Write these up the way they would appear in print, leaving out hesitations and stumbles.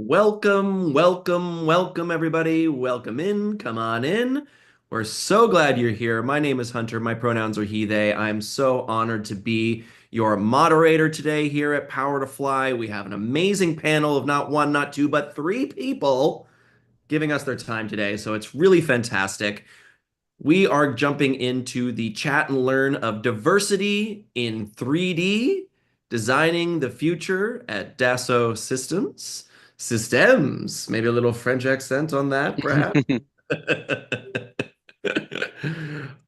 Welcome, welcome, welcome, everybody. Welcome in. Come on in. We're so glad you're here. My name is Hunter. My pronouns are he, they. I'm so honored to be your moderator today here at Power to Fly. We have an amazing panel of not one, not two, but three people giving us their time today. So it's really fantastic. We are jumping into the chat and learn of diversity in 3D, designing the future at Dassault Systems. Systems, maybe a little French accent on that, perhaps.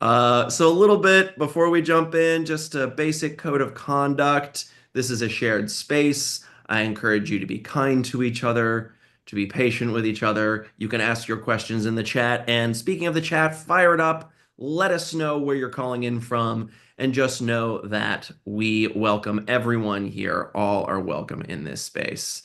So a little bit before we jump in, just a basic code of conduct. This is a shared space. I encourage you to be kind to each other, to be patient with each other. You can ask your questions in the chat. And speaking of the chat, fire it up. Let us know where you're calling in from. And just know that we welcome everyone here. All are welcome in this space.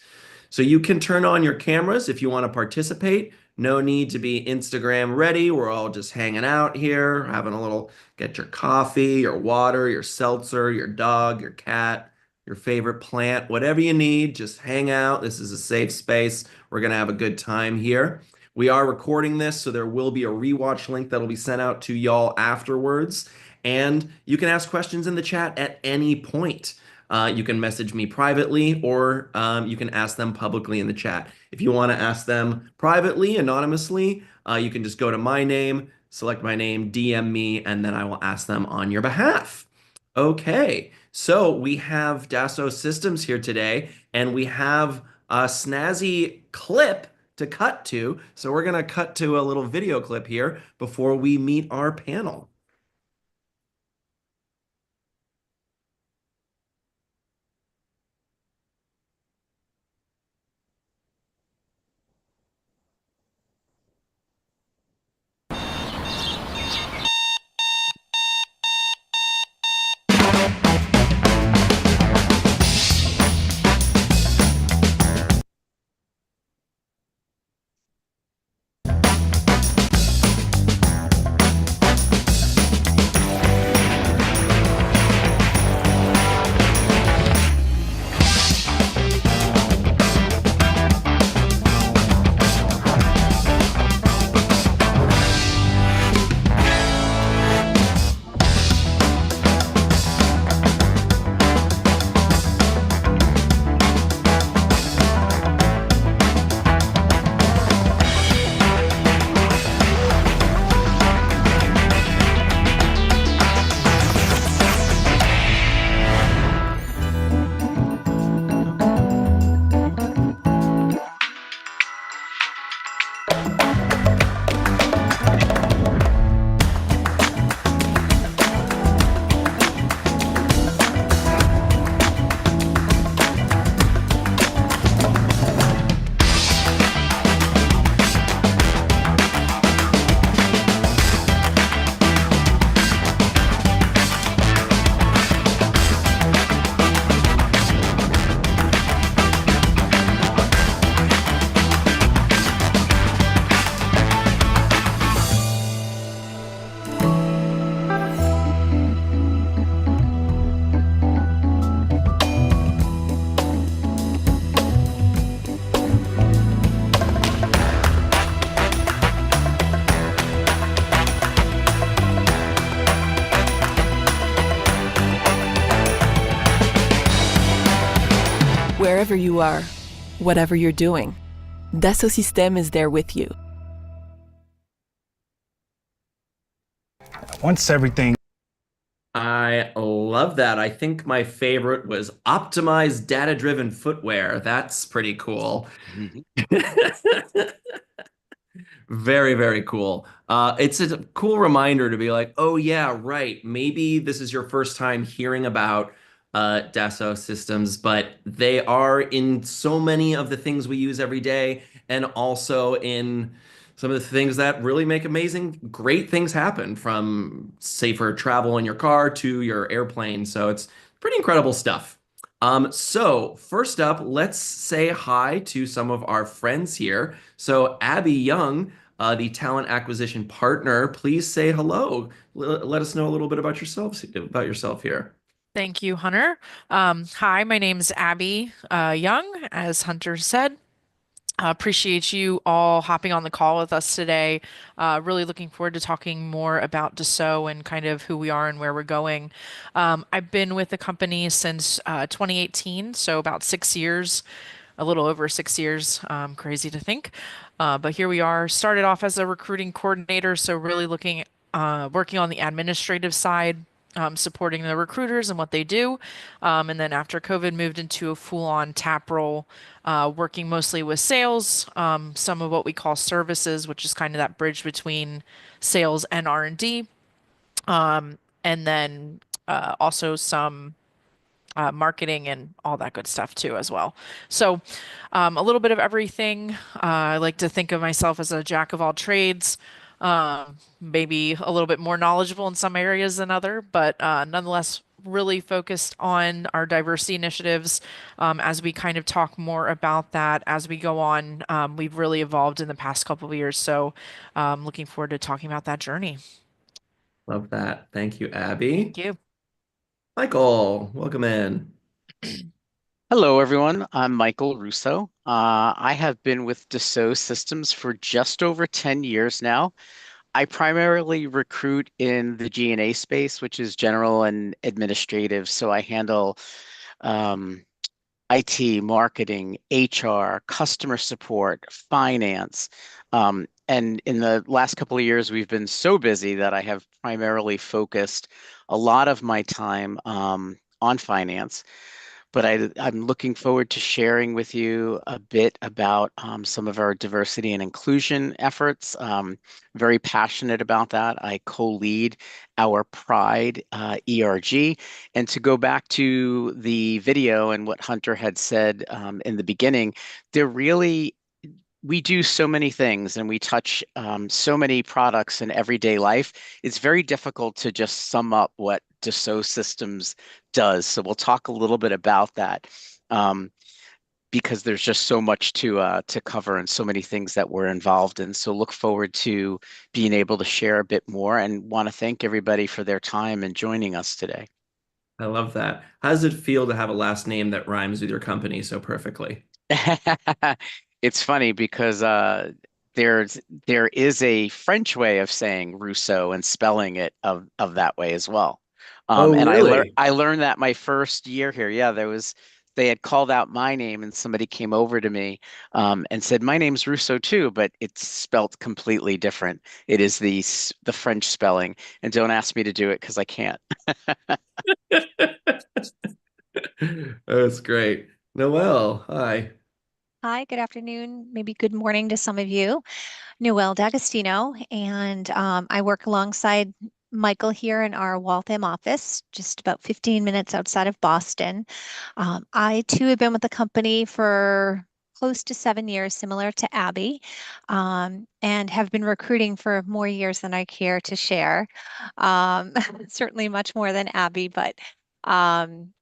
So you can turn on your cameras if you want to participate. No need to be Instagram ready. We're all just hanging out here, having a little, get your coffee, your water, your seltzer, your dog, your cat, your favorite plant, whatever you need, just hang out. This is a safe space. We're going to have a good time here. We are recording this, so there will be a rewatch link that'll be sent out to y'all afterwards. And you can ask questions in the chat at any point. You can message me privately or you can ask them publicly in the chat. If you want to ask them privately, anonymously, you can just go to my name, select my name, DM me, and then I will ask them on your behalf. Okay, so we have Dassault Systems here today, and we have a snazzy clip to cut to. So we're going to cut to a little video clip here before we meet our panel. Wherever you are, whatever you're doing, Dassault Systèmes is there with you. Once everything. I love that. I think my favorite was optimized data-driven footwear. That's pretty cool. Very, very cool. It's a cool reminder to be like, oh yeah, right. Maybe this is your first time hearing about Dassault Systems, but they are in so many of the things we use every day, and also in some of the things that really make amazing, great things happen, from safer travel in your car to your airplane. So it's pretty incredible stuff. So first up, let's say hi to some of our friends here. So Abby Young, the talent acquisition partner, please say hello. Let us know a little bit about yourself here. Thank you, Hunter. Hi, my name's Abby Young, as Hunter said. Appreciate you all hopping on the call with us today. Really looking forward to talking more about Dassault and kind of who we are and where we're going. I've been with the company since 2018, so about 6 years, a little over 6 years. Crazy to think. But here we are. Started off as a recruiting coordinator, so really working on the administrative side, supporting the recruiters and what they do. And then after COVID, moved into a full-on tap role, working mostly with sales, some of what we call services, which is kind of that bridge between sales and R&D, and then also some marketing and all that good stuff too as well. So a little bit of everything. I like to think of myself as a jack of all trades. Maybe a little bit more knowledgeable in some areas than other, but nonetheless really focused on our diversity initiatives. As we kind of talk more about that as we go on, we've really evolved in the past couple of years. So looking forward to talking about that journey. Love that. Thank you, Thank Abby. you. Michael, welcome in. Hello, everyone. I'm Michael Russo. I have been with Dassault Systems for just over 10 years now. I primarily recruit in the G&A space, which is general and administrative. So I handle um, IT, marketing, HR, customer support, finance. And in the last couple of years, we've been so busy that I have primarily focused a lot of my time on finance. But I'm looking forward to sharing with you a bit about some of our diversity and inclusion efforts. Very passionate about that. I co-lead our Pride ERG. And to go back to the video and what Hunter had said in the beginning, there really we do so many things and we touch so many products in everyday life. It's very difficult to just sum up what Dassault Systems does. So we'll talk a little bit about that um, because there's just so much to cover and so many things that we're involved in. So look forward to being able to share a bit more and want to thank everybody for their time and joining us today. I love that. How does it feel to have a last name that rhymes with your company so perfectly? It's funny because there's there is a French way of saying Rousseau and spelling it of that way as well. Oh, And really? I learned that my first year here. Yeah, they had called out my name and somebody came over to me and said my name's Rousseau too, but it's spelt completely different. It is the French spelling, and don't ask me to do it because I can't. That's great. Noelle, hi. Hi, good afternoon, maybe good morning to some of you. Noelle D'Agostino, and I work alongside Michael here in our Waltham office, just about 15 minutes outside of Boston. I too have been with the company for close to 7 years, similar to Abby, and have been recruiting for more years than I care to share. Um, Certainly much more than Abby, but um,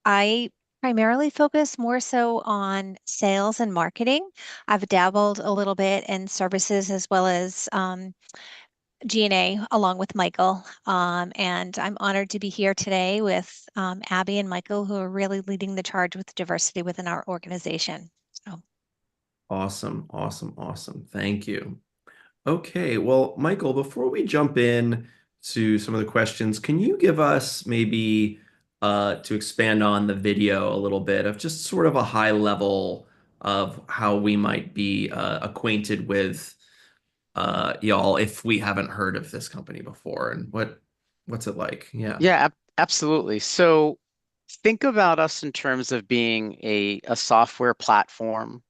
I primarily focus more so on sales and marketing. I've dabbled a little bit in services as well as G&A along with Michael. And I'm honored to be here today with Abby and Michael, who are really leading the charge with diversity within our organization. So, Awesome, awesome, awesome. Thank you. Okay, well, Michael, before we jump in to some of the questions, can you give us maybe to expand on the video a little bit of just sort of a high level of how we might be acquainted with y'all if we haven't heard of this company before and what's it like? Yeah. Yeah, absolutely. So think about us in terms of being a software platform,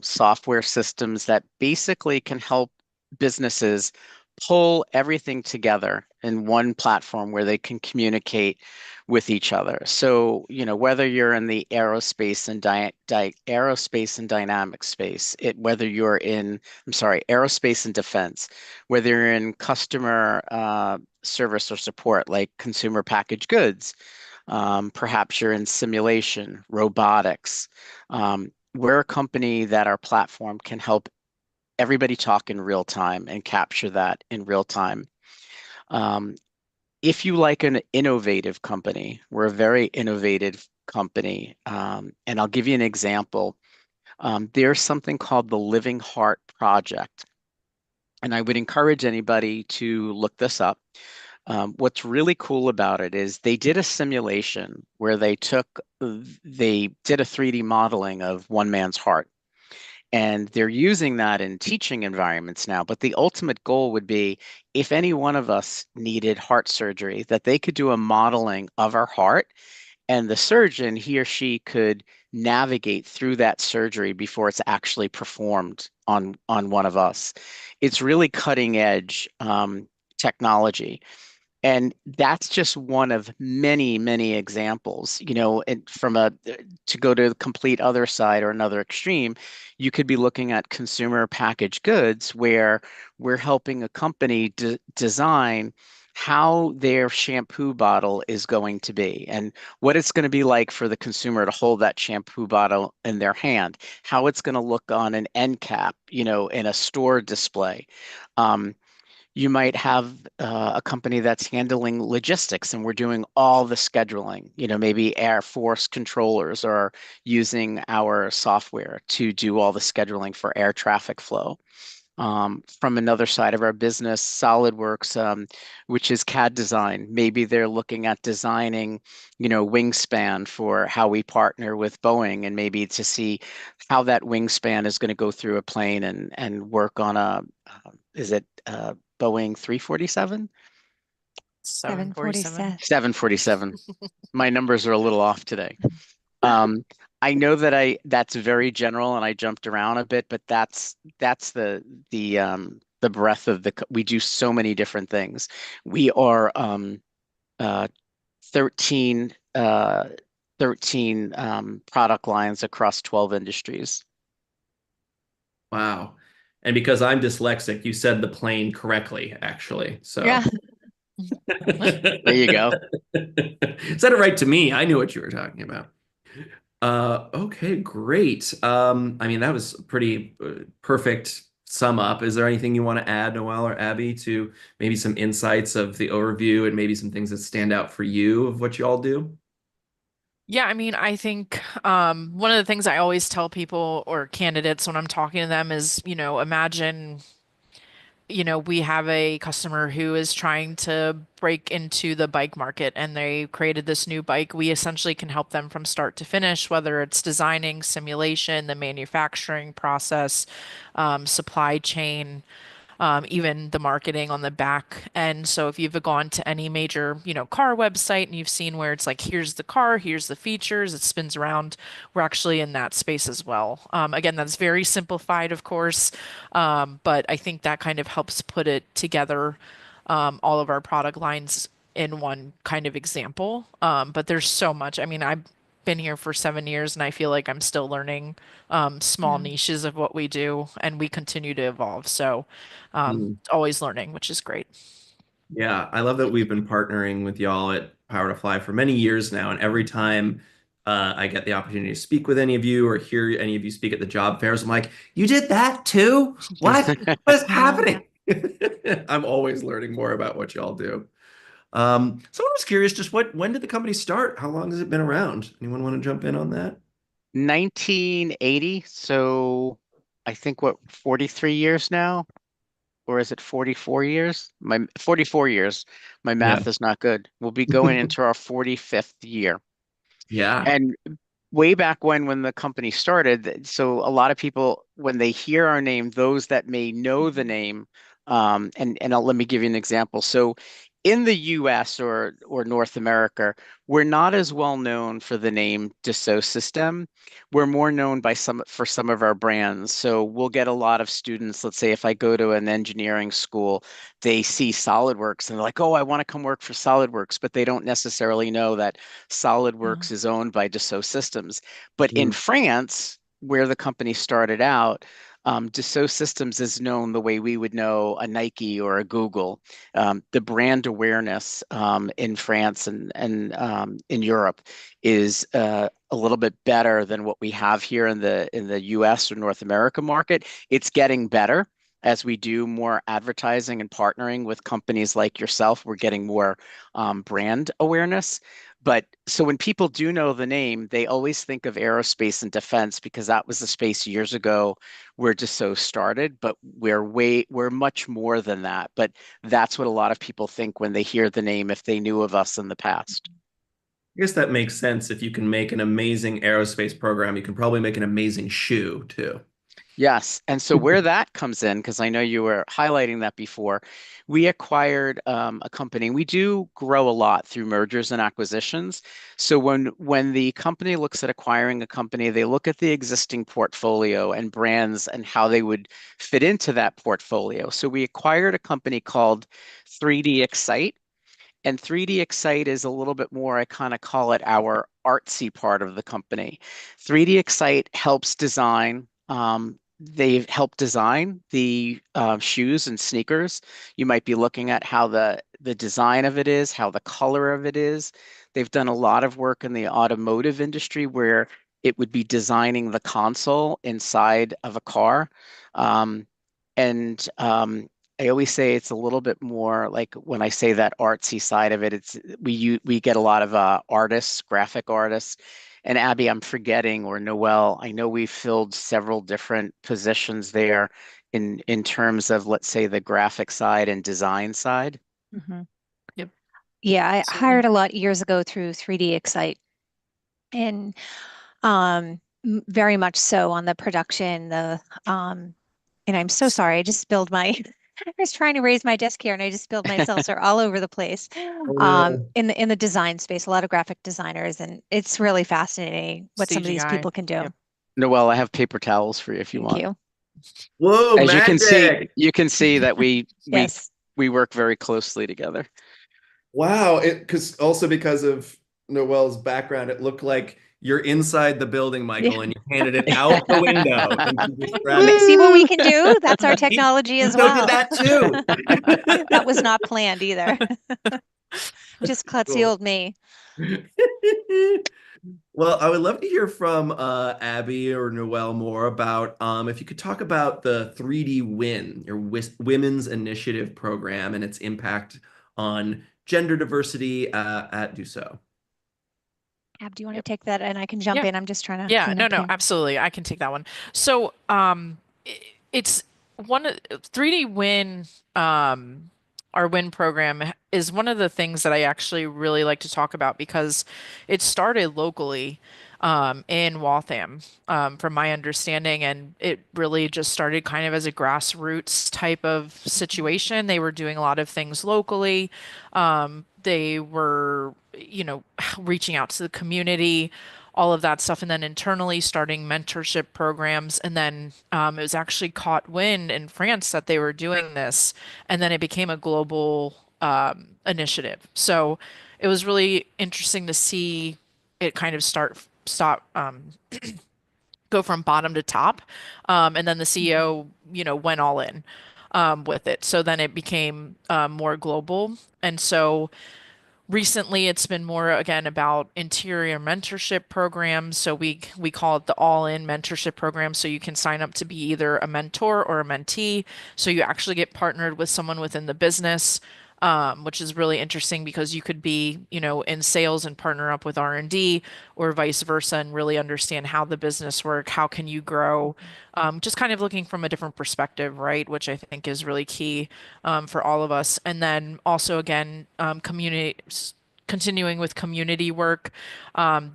software systems that basically can help businesses pull everything together in one platform where they can communicate with each other. So, whether you're in the aerospace and aerospace and dynamic space, whether you're in, I'm sorry, aerospace and defense, whether you're in customer service or support like consumer packaged goods, perhaps you're in simulation, robotics. We're a company that our platform can help everybody talk in real time and capture that in real time. Um, if you like an innovative company, we're a very innovative company. And I'll give you an example. There's something called the Living Heart Project. And I would encourage anybody to look this up. What's really cool about it is they did a simulation where they did a 3D modeling of one man's heart. And they're using that in teaching environments now. But the ultimate goal would be if any one of us needed heart surgery, that they could do a modeling of our heart and the surgeon, he or she could navigate through that surgery before it's actually performed on one of us. It's really cutting edge technology. And that's just one of many, many examples, and to go to the complete other side or another extreme, you could be looking at consumer packaged goods where we're helping a company design how their shampoo bottle is going to be and what it's going to be like for the consumer to hold that shampoo bottle in their hand, how it's going to look on an end cap, in a store display. Um, you might have a company that's handling logistics and we're doing all the scheduling. Maybe Air Force controllers are using our software to do all the scheduling for air traffic flow. From another side of our business, SolidWorks, which is CAD design. Maybe they're looking at designing, wingspan for how we partner with Boeing, and maybe to see how that wingspan is going to go through a plane and work on is it Boeing 347? 747. 747. 747. My numbers are a little off today. Um, I know that's very general and I jumped around a bit, but that's the breadth of we do so many different things. We are uh 13 13 product lines across 12 industries. Wow. And because I'm dyslexic, you said the plane correctly, actually. Yeah. So There you go. said it right to me. I knew what you were talking about. Okay, great. I mean, that was a pretty perfect sum up. Is there anything you want to add, Noel or Abby, to maybe some insights of the overview and maybe some things that stand out for you of what you all do? Yeah, I mean, I think one of the things I always tell people or candidates when I'm talking to them is, imagine, we have a customer who is trying to break into the bike market and they created this new bike. We essentially can help them from start to finish, whether it's designing, simulation, the manufacturing process, supply chain, even the marketing on the back end. So if you've gone to any major, car website and you've seen where it's like, here's the car, here's the features, it spins around, we're actually in that space as well. Again, that's very simplified, of course, but I think that kind of helps put it together, all of our product lines in one kind of example. But there's so much. I mean, I've been here for 7 years and I feel like I'm still learning small Yeah. niches of what we do and we continue to evolve. So Hmm. always learning, which is great. Yeah, I love that we've been partnering with y'all at Power to Fly for many years now, and every time I get the opportunity to speak with any of you or hear any of you speak at the job fairs, I'm like, "You did that too? What? What is happening?" I'm always learning more about what y'all do. Someone was curious, just when did the company start? How long has it been around? Anyone want to jump in on that? 1980, so I think what, 43 years now? Or is it 44 years? 44 years. My Yeah. math is not good. We'll be going into our 45th year. Yeah. And way back when the company started, so a lot of people, when they hear our name, those that may know the name, let me give you an example. So in the US or North America, we're not as well known for the name Dassault System. We're more known for some of our brands. So we'll get a lot of students, let's say if I go to an engineering school, they see SolidWorks and they're like, oh, I want to come work for SolidWorks, but they don't necessarily know that SolidWorks is owned by Dassault Systems. But in Mm. France, where the company started out, Dassault Systems is known the way we would know a Nike or a Google. The brand awareness in France and in Europe is a little bit better than what we have here in the US or North America market. It's getting better. as we do more advertising and partnering with companies like yourself, we're getting more brand awareness. But so when people do know the name, they always think of aerospace and defense because that was the space years ago where Dassault started. But we're much more than that. But that's what a lot of people think when they hear the name if they knew of us in the past. I guess that makes sense. If you can make an amazing aerospace program, you can probably make an amazing shoe too. Yes. And so where that comes in, because I know you were highlighting that before, we acquired a company. We do grow a lot through mergers and acquisitions. So when the company looks at acquiring a company, they look at the existing portfolio and brands and how they would fit into that portfolio. So we acquired a company called 3D Excite. And 3D Excite is a little bit more, I kind of call it our artsy part of the company. 3D Excite helps design, they've helped design the shoes and sneakers. You might be looking at how the design of it is, how the color of it is. They've done a lot of work in the automotive industry where it would be designing the console inside of a car. Um, and I always say it's a little bit more like when I say that artsy side of it, we get a lot of artists, graphic artists. And Abby, I'm forgetting, or Noel, I know we filled several different positions there in terms of, let's say, the graphic side and design side. Mhm. Yep, Yeah, I hired absolutely. a lot years ago through 3D Excite, and very much so on the production, and I'm so sorry, I just spilled my I was trying to raise my desk here and I just spilled my seltzer all over the place. Oh no. In the design space, a lot of graphic designers, and it's really fascinating what some of these CGI. people can do. Yep. Noel, I have paper towels for you if you Thank want. you. Whoa, As magic. you can see that Yes. we work very closely together. Wow. Because of Noel's background, it looked like you're inside the building, Yeah. Michael, and you handed it out the window and she just grabbed it. See what we Woo! can do? That's our He, technology he as so did well. that too. That was not planned either. Just klutzy Cool. old me. Well, I would love to hear from Abby or Noelle more about if you could talk about the 3D Win, your Women's Initiative program and its impact on gender diversity at Dassault. Ab, do you want to Yep. take that and I can jump Yeah. in? I'm just trying to Yeah, clean no, up no, here. absolutely. I can take that one. So, it's one of 3D Win, our Win program is one of the things that I actually really like to talk about because it started locally, in Waltham, from my understanding, and it really just started kind of as a grassroots type of situation. They were doing a lot of things locally. They were, reaching out to the community, all of that stuff, and then internally starting mentorship programs. And then it was actually caught wind in France that they were doing this, and then it became a global initiative. So it was really interesting to see it kind of stop go from bottom to top, and then the CEO, went all in with it. So then it became more global, and so recently, it's been more again about interior mentorship programs. So we call it the all-in mentorship program. So you can sign up to be either a mentor or a mentee. So you actually get partnered with someone within the business, which is really interesting because you could be, in sales and partner up with R&D or vice versa and really understand how the business work, how can you grow, just kind of looking from a different perspective, right? Which I think is really key for all of us. And then also again, continuing with community work.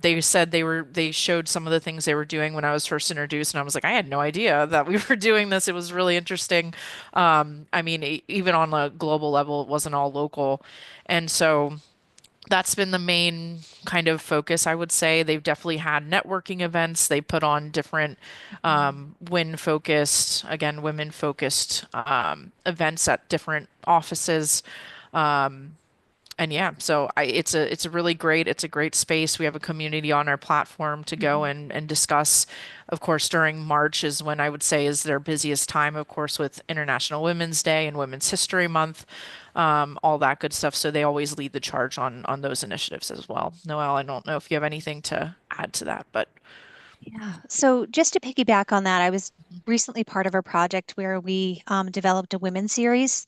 They said they showed some of the things they were doing when I was first introduced, and I was like, I had no idea that we were doing this. It was really interesting. I mean, even on a global level, it wasn't all local, and so that's been the main kind of focus, I would say. They've definitely had networking events. They put on different again, women focused events at different offices. And yeah, so it's a really it's a great space. We have a community on our platform to go Mhm. and discuss. Of course, during March is when I would say is their busiest time, of course, with International Women's Day and Women's History Month, all that good stuff. So they always lead the charge on those initiatives as well. Noelle, I don't know if you have anything to add to that, but Yeah. So just to piggyback on that, I was recently part of a project where we developed a women series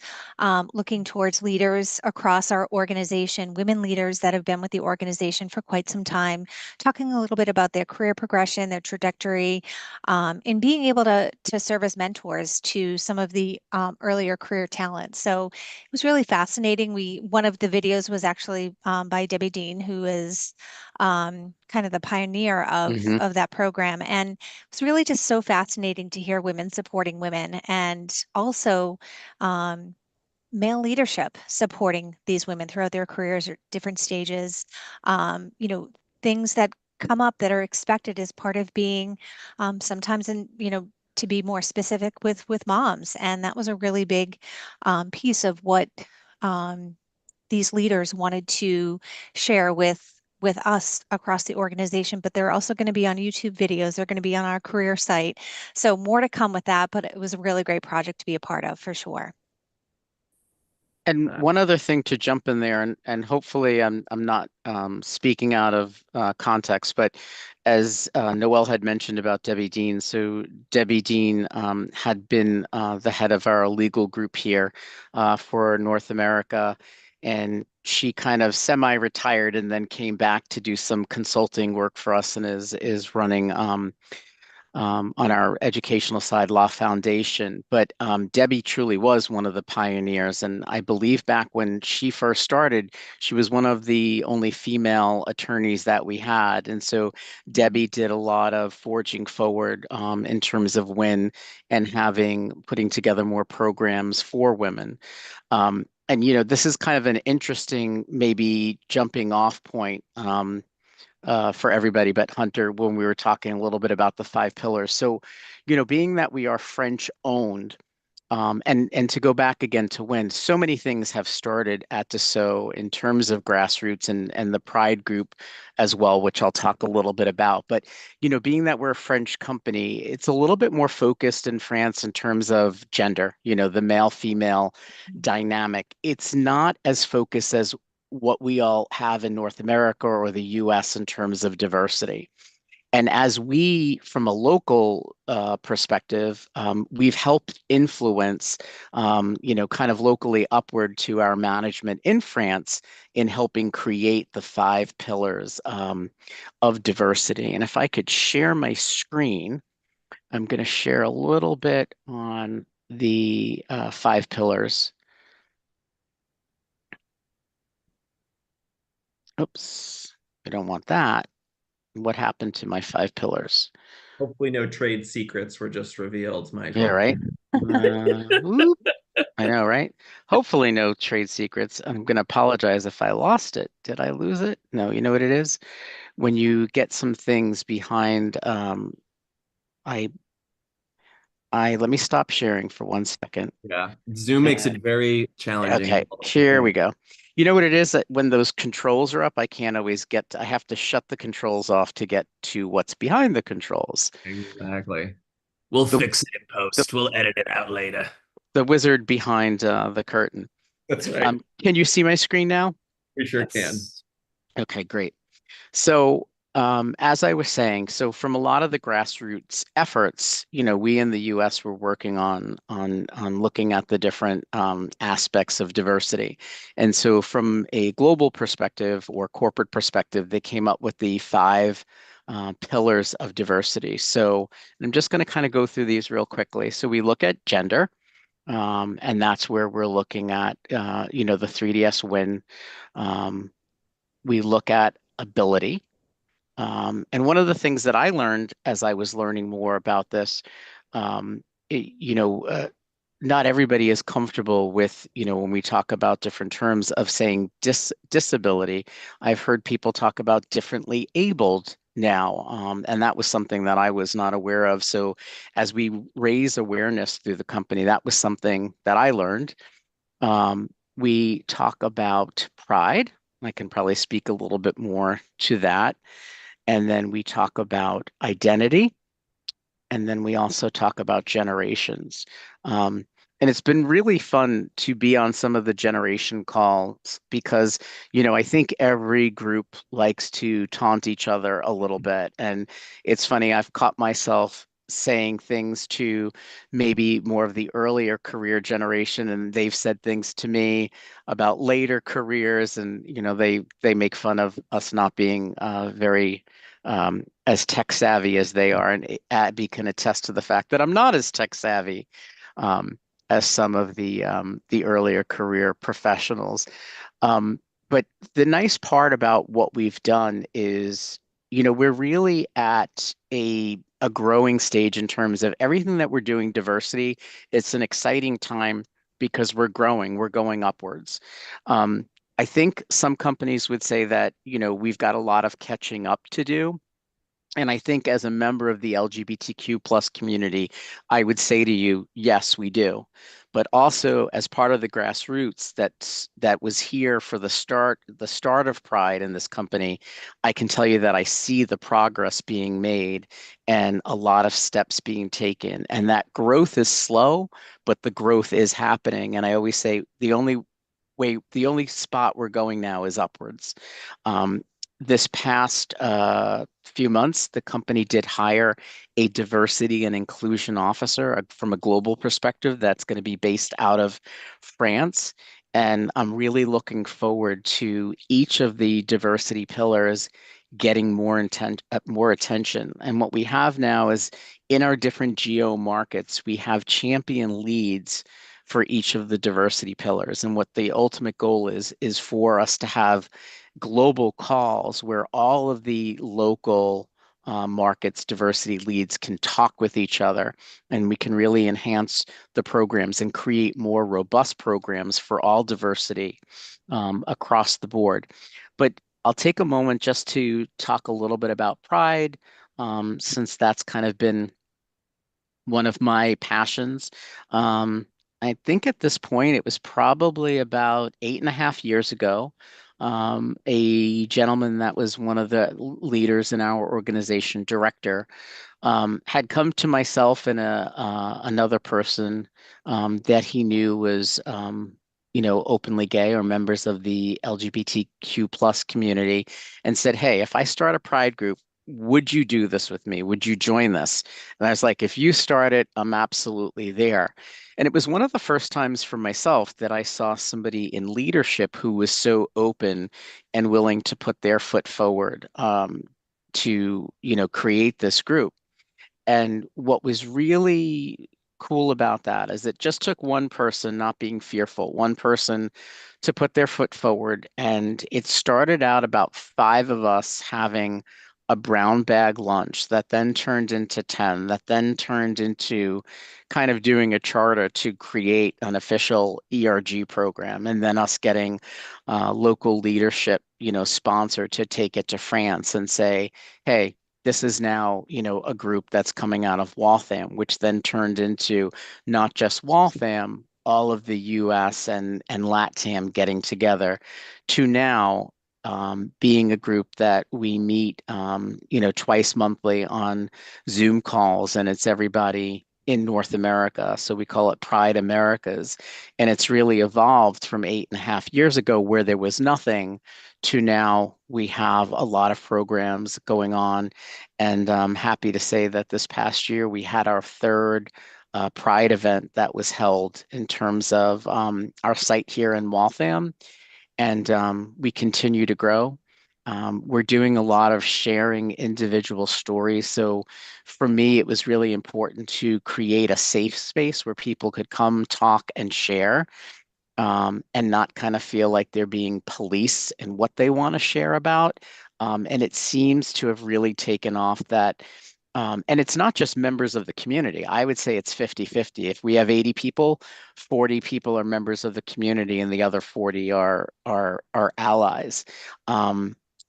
looking towards leaders across our organization, women leaders that have been with the organization for quite some time, talking a little bit about their career progression, their trajectory, and being able to serve as mentors to some of the earlier career talent. So it was really fascinating. One of the videos was actually by Debbie Dean, who is kind of the pioneer Hmm. of that program. And it's really just so fascinating to hear women supporting women and also um, male leadership supporting these women throughout their careers at different stages. Things that come up that are expected as part of being sometimes to be more specific with moms. And that was a really big piece of what um, these leaders wanted to share with us across the organization, but they're also going to be on YouTube videos. They're going to be on our career site. So more to come with that, but it was a really great project to be a part of for sure. And one other thing to jump in there, and hopefully I'm not speaking out of context, but as Noel had mentioned about Debbie Dean, so Debbie Dean had been the head of our legal group here for North America, and she kind of semi-retired and then came back to do some consulting work for us and is running on our educational side, Law Foundation. But Debbie truly was one of the pioneers. And I believe back when she first started, she was one of the only female attorneys that we had. And so Debbie did a lot of forging forward in terms of when and putting together more programs for women. And this is kind of an interesting, maybe jumping off point. For everybody but Hunter when we were talking a little bit about the five pillars. So, being that we are French owned, and to go back again to when so many things have started at Dassault in terms of grassroots and the Pride group as well, which I'll talk a little bit about. But being that we're a French company, it's a little bit more focused in France in terms of gender, the male-female dynamic. It's not as focused as what we all have in North America or the US in terms of diversity. And as we, from a local perspective, we've helped influence, kind of locally upward to our management in France in helping create the five pillars of diversity. And if I could share my screen, I'm going to share a little bit on the five pillars. Oops, I don't want that. What happened to my five pillars? Hopefully, no trade secrets were just revealed, Yeah, Michael. right. Whoop. I know, right? Hopefully, no trade secrets. I'm going to apologize if I lost it. Did I lose it? No, you know what it is? When you get some things behind, I, let me stop sharing for 1 second. Yeah. Zoom makes And it very challenging okay, with all the here we things. go. You know what it is that when those controls are up, I can't always I have to shut the controls off to get to what's behind the controls. Exactly. We'll The, fix it in the, post. We'll edit it out later. the wizard behind the curtain. That's right. Can you see my screen now? We sure can. Yes. Okay, great. So, as I was saying, so from a lot of the grassroots efforts, we in the U.S. were working on looking at the different aspects of diversity, and so from a global perspective or corporate perspective, they came up with the five pillars of diversity. So, I'm just going to kind of go through these real quickly. So, we look at gender. And that's where we're looking at, the 3DS win. Um, we look at ability. And one of the things that I learned as I was learning more about this, um, it- you know, uh, not everybody is comfortable with, when we talk about different terms of saying disability. I've heard people talk about differently abled now, and that was something that I was not aware of. So as we raise awareness through the company, that was something that I learned. We talk about pride. I can probably speak a little bit more to that. And then we talk about identity. And then we also talk about generations. Um, And it's been really fun to be on some of the generation calls because, I think every group likes to taunt each other a little bit. And it's funny, I've caught myself saying things to maybe more of the earlier career generation, and they've said things to me about later careers, and they make fun of us not being very as tech savvy as they are. And Abby can attest to the fact that I'm not as tech savvy. Um, as some of the earlier career professionals. Um, but the nice part about what we've done is, we're really at a growing stage in terms of everything that we're doing diversity. It's an exciting time because we're growing, we're going upwards. Um, I think some companies would say that, we've got a lot of catching up to do. And I think as a member of the LGBTQ plus community, I would say to you, yes, we do. But also as part of the grassroots that was here for the start of Pride in this company, I can tell you that I see the progress being made and a lot of steps being taken. And that growth is slow, but the growth is happening. And I always say the only spot we're going now is upwards. Um, this past few months, the company did hire a diversity and inclusion officer from a global perspective that's going to be based out of France. And I'm really looking forward to each of the diversity pillars getting more attention. And what we have now is in our different geo markets, we have champion leads for each of the diversity pillars. And what the ultimate goal is for us to have global calls where all of the local markets diversity leads can talk with each other, and we can really enhance the programs and create more robust programs for all diversity across the board. But I'll take a moment just to talk a little bit about Pride, since that's kind of been one of my passions. Um, I think at this point it was probably about 8.5 years ago. A gentleman that was one of the leaders in our organization, director, had come to myself and another person that he knew was, openly gay or members of the LGBTQ plus community, and said, "Hey, if I start a pride group, would you do this with me? Would you join this?" And I was like, "If you start it, I'm absolutely there." And it was one of the first times for myself that I saw somebody in leadership who was so open and willing to put their foot forward to, create this group. And what was really cool about that is it just took one person not being fearful, one person to put their foot forward. And it started out about five of us having a brown bag lunch that then turned into 10, that then turned into kind of doing a charter to create an official ERG program, and then us getting local leadership, sponsored to take it to France and say, hey, this is now, a group that's coming out of Waltham, which then turned into not just Waltham, all of the US and LATAM getting together to now being a group that we meet, twice monthly on Zoom calls, and it's everybody in North America. So we call it Pride Americas. And it's really evolved from 8.5 years ago where there was nothing to now we have a lot of programs going on. And I'm happy to say that this past year we had our third Pride event that was held in terms of our site here in Waltham, and we continue to grow. We're doing a lot of sharing individual stories. So for me, it was really important to create a safe space where people could come, talk, and share, and not kind of feel like they're being police in what they want to share about. And it seems to have really taken off that. And it's not just members of the community. I would say it's 50-50. If we have 80 people, 40 people are members of the community and the other 40 are allies.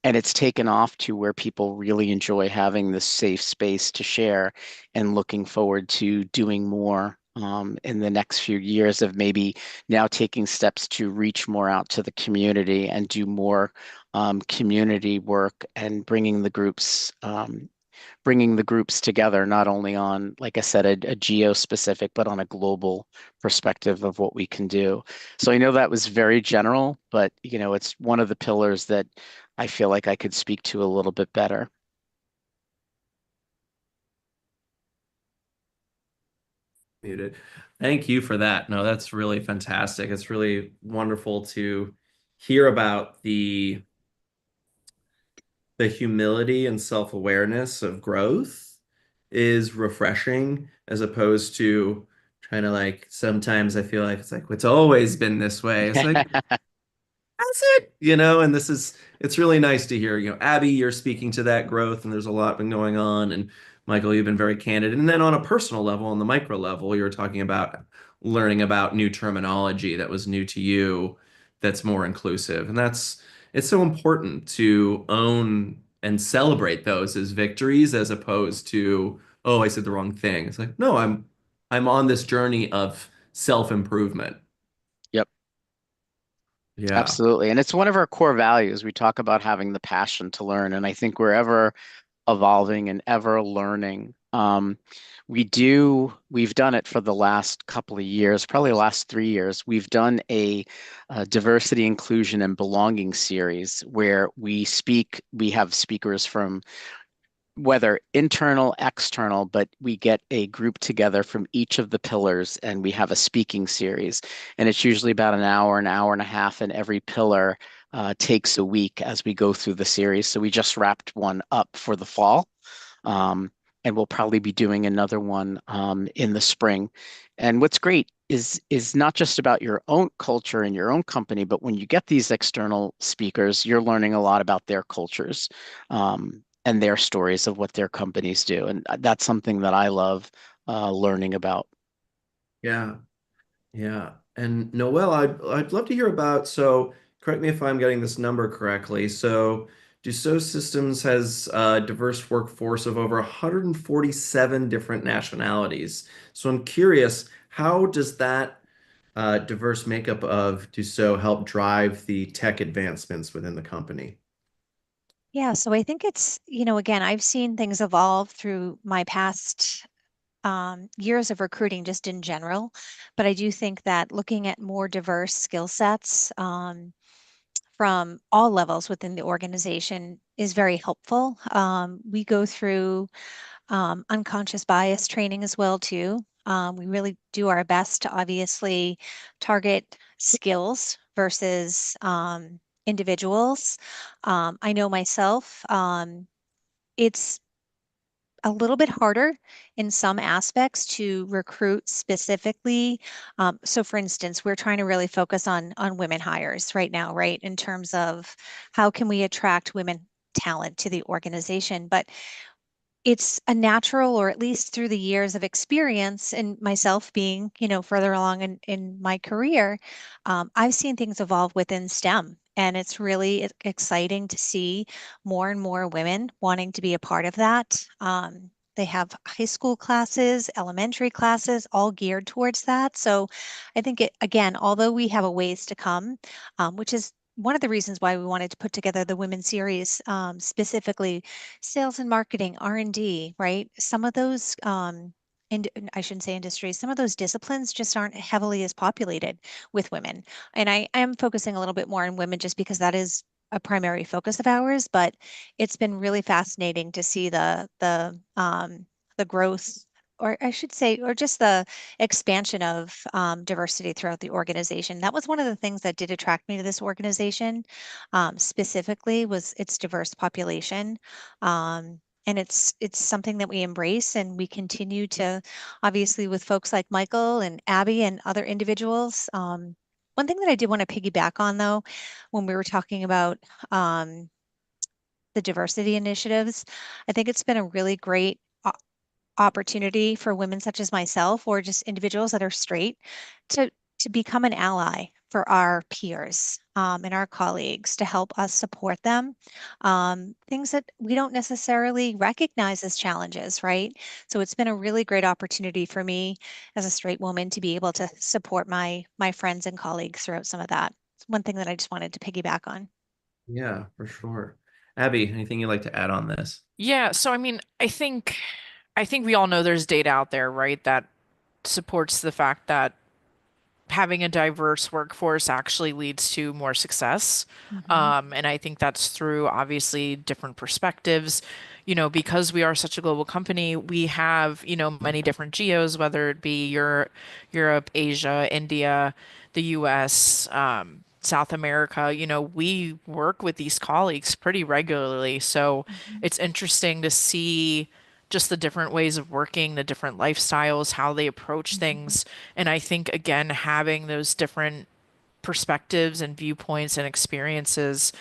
And it's taken off to where people really enjoy having this safe space to share, and looking forward to doing more in the next few years of maybe now taking steps to reach more out to the community and do more community work and bringing the groups bringing the groups together, not only on, like I said, a geo-specific, but on a global perspective of what we can do. So I know that was very general, but it's one of the pillars that I feel like I could speak to a little bit better. Muted. Thank you for that. No, that's really fantastic. It's really wonderful to hear about the humility and self-awareness of growth is refreshing as opposed to trying to like sometimes I feel like it's like it's always been this way. It's like that's it, and it's really nice to hear, Abby, you're speaking to that growth and there's a lot been going on. And Michael, you've been very candid. And then on a personal level, on the micro level, you were talking about learning about new terminology that was new to you that's more inclusive. And it's so important to own and celebrate those as victories as opposed to, oh, I said the wrong thing. It's like, no, I'm on this journey of self-improvement. Yep, Yeah. absolutely. And it's one of our core values. We talk about having the passion to learn, and I think we're ever evolving and ever learning. We've done it for the last couple of years, probably the last 3 years. We've done a diversity, inclusion, and belonging series where we have speakers from whether internal, external, but we get a group together from each of the pillars and we have a speaking series. And it's usually about an hour and a half, and every pillar takes a week as we go through the series. So we just wrapped one up for the fall. Um, and we'll probably be doing another one in the spring. And what's great is not just about your own culture and your own company, but when you get these external speakers, you're learning a lot about their cultures and their stories of what their companies do. And that's something that I love learning about. Yeah. Yeah. And Noel, I'd love to hear about, so correct me if I'm getting this number correctly. So Dassault Systems has a diverse workforce of over 147 different nationalities. So I'm curious, how does that diverse makeup of Dassault help drive the tech advancements within the company? Yeah, so I think it's, again, I've seen things evolve through my past years of recruiting just in general, but I do think that looking at more diverse skill sets from all levels within the organization is very helpful. We go through unconscious bias training as well too. We really do our best to obviously target skills versus individuals. I know myself, it's a little bit harder in some aspects to recruit specifically. So for instance, we're trying to really focus on women hires right now, right? In terms of how can we attract women talent to the organization. But it's a natural, or at least through the years of experience and myself being, further along in my career, I've seen things evolve within STEM. And it's really exciting to see more and more women wanting to be a part of that. They have high school classes, elementary classes, all geared towards that. So I think again, although we have a ways to come, which is one of the reasons why we wanted to put together the women's series, specifically sales and marketing, R&D, right? Some of those, and I shouldn't say industries, some of those disciplines just aren't heavily as populated with women. And I am focusing a little bit more on women just because that is a primary focus of ours, but it's been really fascinating to see the growth, or I should say, or just the expansion of diversity throughout the organization. That was one of the things that did attract me to this organization, specifically was its diverse population. And it's something that we embrace and we continue to, obviously, with folks like Michael and Abby and other individuals. One thing that I did want to piggyback on, though, when we were talking about the diversity initiatives, I think it's been a really great opportunity for women such as myself, or just individuals that are straight, to become an ally for our peers and our colleagues, to help us support them. Things that we don't necessarily recognize as challenges, right? So it's been a really great opportunity for me as a straight woman to be able to support my friends and colleagues throughout some of that. It's one thing that I just wanted to piggyback on. Yeah, for sure. Abby, anything you'd like to add on this? Yeah, so I mean, I think we all know there's data out there, right, that supports the fact that having a diverse workforce actually leads to more success. Hmm. And I think that's through obviously different perspectives. Because we are such a global company, we have, many different geos, whether it be Europe, Asia, India, the US, South America. We work with these colleagues pretty regularly. So Hmm. it's interesting to see just the different ways of working, the different lifestyles, how they approach Hmm. things. And I think, again, having those different perspectives and viewpoints and experiences,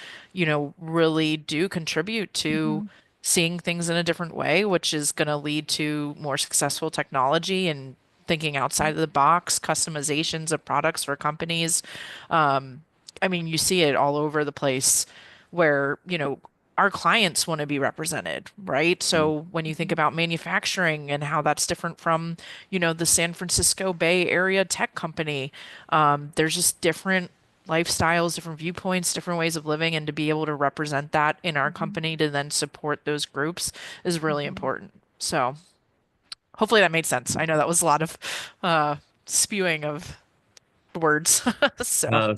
really do contribute to Hmm. seeing things in a different way, which is going to lead to more successful technology and thinking outside of the box, customizations of products for companies. I mean, you see it all over the place where, our clients want to be represented, right? So when you think Hmm. about manufacturing and how that's different from, the San Francisco Bay Area tech company, there's just different lifestyles, different viewpoints, different ways of living, and to be able to represent that in our Hmm. company to then support those groups is really Hmm. important. So hopefully that made sense. I know that was a lot of uh, spewing of words. So, No, yeah.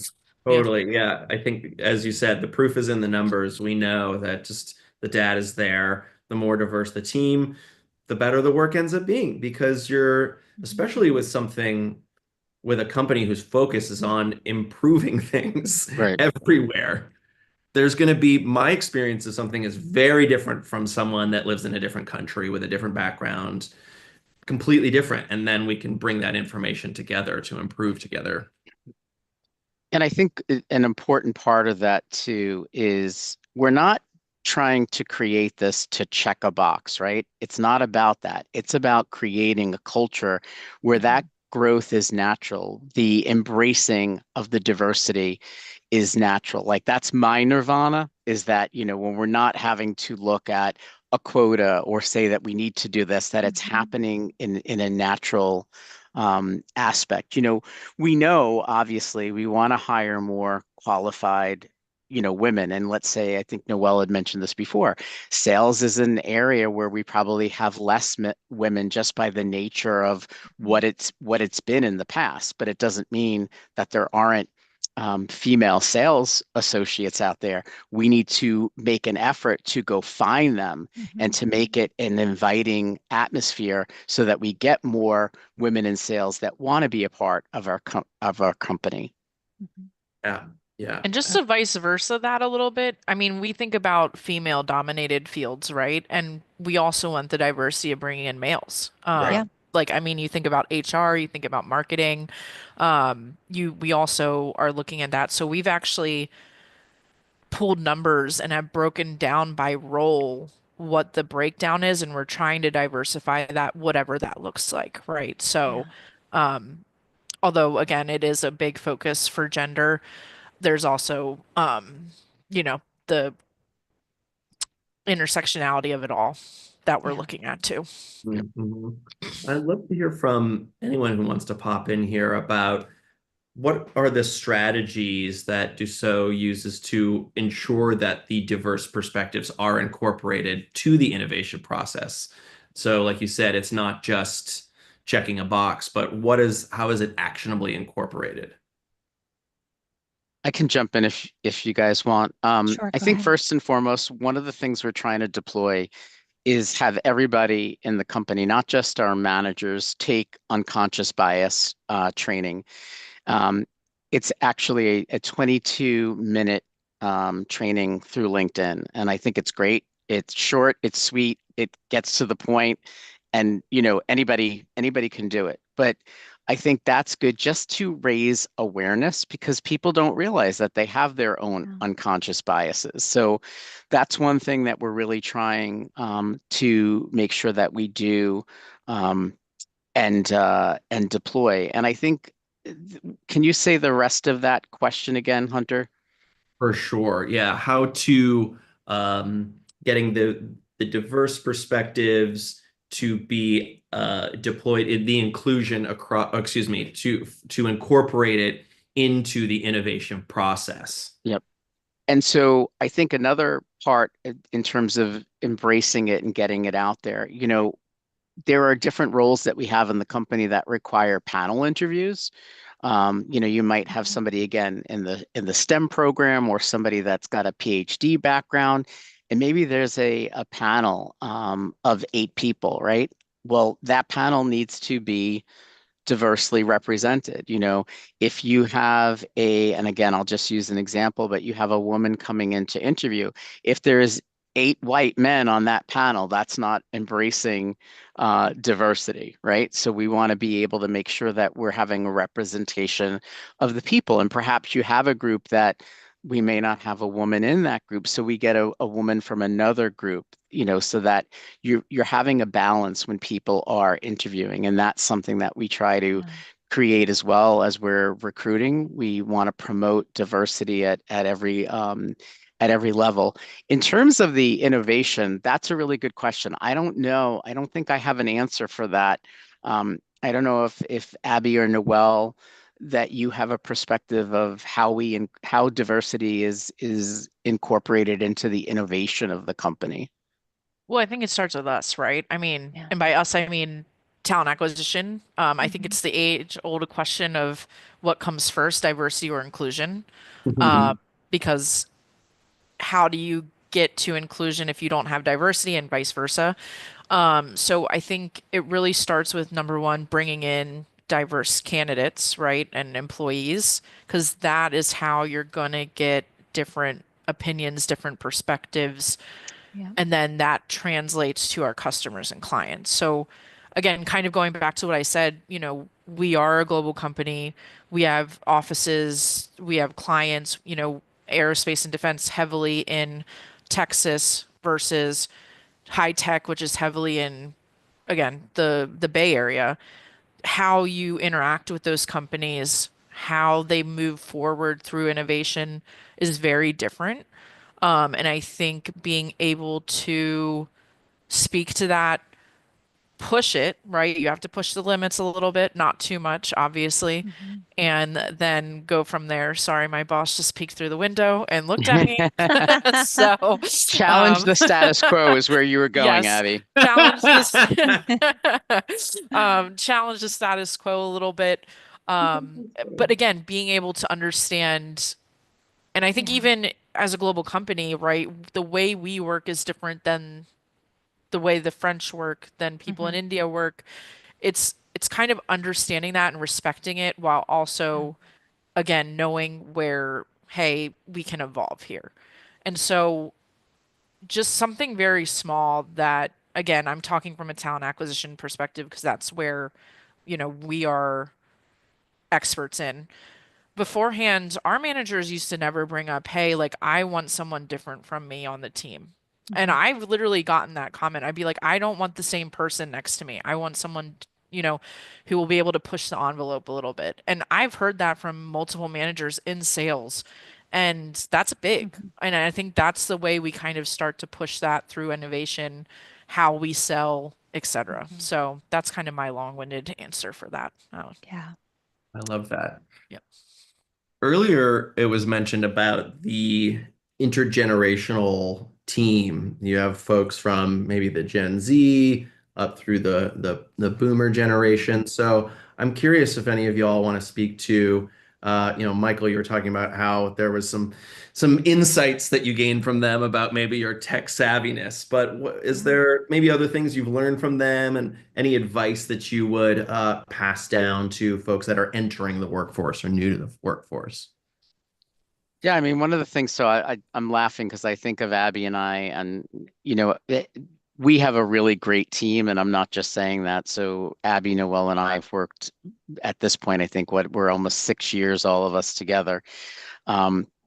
totally. Yeah. I think, as you said, the proof is in the numbers. We know that just the data is there. The more diverse the team, the better the work ends up being because Hmm. especially with something with a company whose focus is on improving things Right. everywhere. There's going to be my experience of something is very different from someone that lives in a different country with a different background, completely different. And then we can bring that information together to improve together. And I think an important part of that too is we're not trying to create this to check a box, right? It's not about that. It's about creating a culture where Yeah. that growth is natural. The embracing of the diversity is natural. Like that's my nirvana, is that, when we're not having to look at a quota or say that we need to do this, that it's Hmm. happening in a natural aspect. We know obviously we want to hire more qualified, women. And let's say, I think Noelle had mentioned this before, sales is an area where we probably have less women just by the nature of what it's been in the past. But it doesn't mean that there aren't female sales associates out there. We need to make an effort to go find them and Hmm. to make it an inviting atmosphere so that we get more women in sales that want to be a part of our company. Hmm. Yeah. Yeah. And just to vice versa that a little bit, I mean, we think about female dominated fields, right? And we also want the diversity of bringing in males. Right. Yeah. Like, I mean, you think about HR, you think about marketing. We also are looking at that. So we've actually pulled numbers and have broken down by role what the breakdown is, and we're trying to diversify that, whatever that looks like, right? So, Yeah. although again, it is a big focus for gender, there's also, the intersectionality of it all that we're Yeah. looking at too. Mhm. I'd love to hear from anyone who wants to pop in here about what are the strategies that Dassault uses to ensure that the diverse perspectives are incorporated to the innovation process? So, like you said, it's not just checking a box, but how is it actionably incorporated? I can jump in if you guys want. Sure. I Go think ahead. first and foremost, one of the things we're trying to deploy is have everybody in the company, not just our managers, take unconscious bias training. Um, it's actually a 22-minute training through LinkedIn, and I think it's great. It's short, it's sweet, it gets to the point, and anybody can do it. But I think that's good just to raise awareness because people don't realize that they have their own Yeah. unconscious biases. So that's one thing that we're really trying to make sure that we do. And deploy. And I think, can you say the rest of that question again, Hunter? For sure. Yeah. How to getting the diverse perspectives to be deployed in the inclusion across, excuse me, to incorporate it into the innovation process. Yep. And so I think another part in terms of embracing it and getting it out there, there are different roles that we have in the company that require panel interviews. You might have Mhm. somebody again in the STEM program or somebody that's got a PhD background, and maybe there's a panel of 8 people, right? Well, that panel needs to be diversely represented. If you have and again, I'll just use an example, but you have a woman coming in to interview, if there's 8 white men on that panel, that's not embracing diversity, right? So we want to be able to make sure that we're having a representation of the people. And perhaps you have a group that we may not have a woman in that group, so we get a woman from another group, so that you're having a balance when people are interviewing, and that's something that we try to Yeah. create as well as we're recruiting. We want to promote diversity at every level. In terms of the innovation, that's a really good question. I don't know. I don't think I have an answer for that. I don't know if Abby or Noel, that you have a perspective of how diversity is incorporated into the innovation of the company. Well, I think it starts with us, right? I mean, Yeah. and by us, I mean talent acquisition. I think Mhm. it's the age-old question of what comes first, diversity or inclusion. Mhm. Uh, because how do you get to inclusion if you don't have diversity and vice versa? So I think it really starts with number one, bringing in diverse candidates, right, and employees, because that is how you're going to get different opinions, different perspectives, Yeah. and then that translates to our customers and clients. So again, kind of going back to what I said, we are a global company. We have offices, we have clients, aerospace and defense heavily in Texas versus high tech, which is heavily in, again, the Bay Area. How you interact with those companies, how they move forward through innovation is very different. And I think being able to speak to that, push it, right? You have to push the limits a little bit, not too much, obviously, Mhm. and then go from there. Sorry, my boss just peeked through the window and looked at me. So, Challenge um, the status quo is where you were going, yes, Abby. challenge this, challenge the status quo a little bit. But again, being able to understand, and I think Yeah. even as a global company, right, the way we work is different than the way the French work, than people in Mhm. India work. It's kind of understanding that and respecting it while Yeah. also, again, knowing where, hey, we can evolve here. And so just something very small that, again, I'm talking from a talent acquisition perspective because that's where, we are experts in. Beforehand, our managers used to never bring up, hey, like, I want someone different from me on the team. And Mhm. I've literally gotten that comment. I'd be like, I don't want the same person next to me. I want someone, you know, who will be able to push the envelope a little bit. And I've heard that from multiple managers in sales. And that's big. Mhm. And I think that's the way we kind of start to push that through innovation, how we sell, etc. Mhm. So that's kind of my long-winded answer for that. Yeah. I love that. Yeah. Earlier, it was mentioned about the intergenerational team. You have folks from maybe the Gen Z up through the boomer generation. So I'm curious if any of y'all want to speak to, Michael, you were talking about how there was some insights that you gained from them about maybe your tech savviness. But is Mhm. there maybe other things you've learned from them and any advice that you would pass down to folks that are entering the workforce or new to the workforce? Yeah, I mean, one of the things, so I'm laughing because I think of Abby and I, and we have a really great team, and I'm not just saying that. So Abby, Noel, and I have worked at this point, I think we're almost 6 years, all of us together.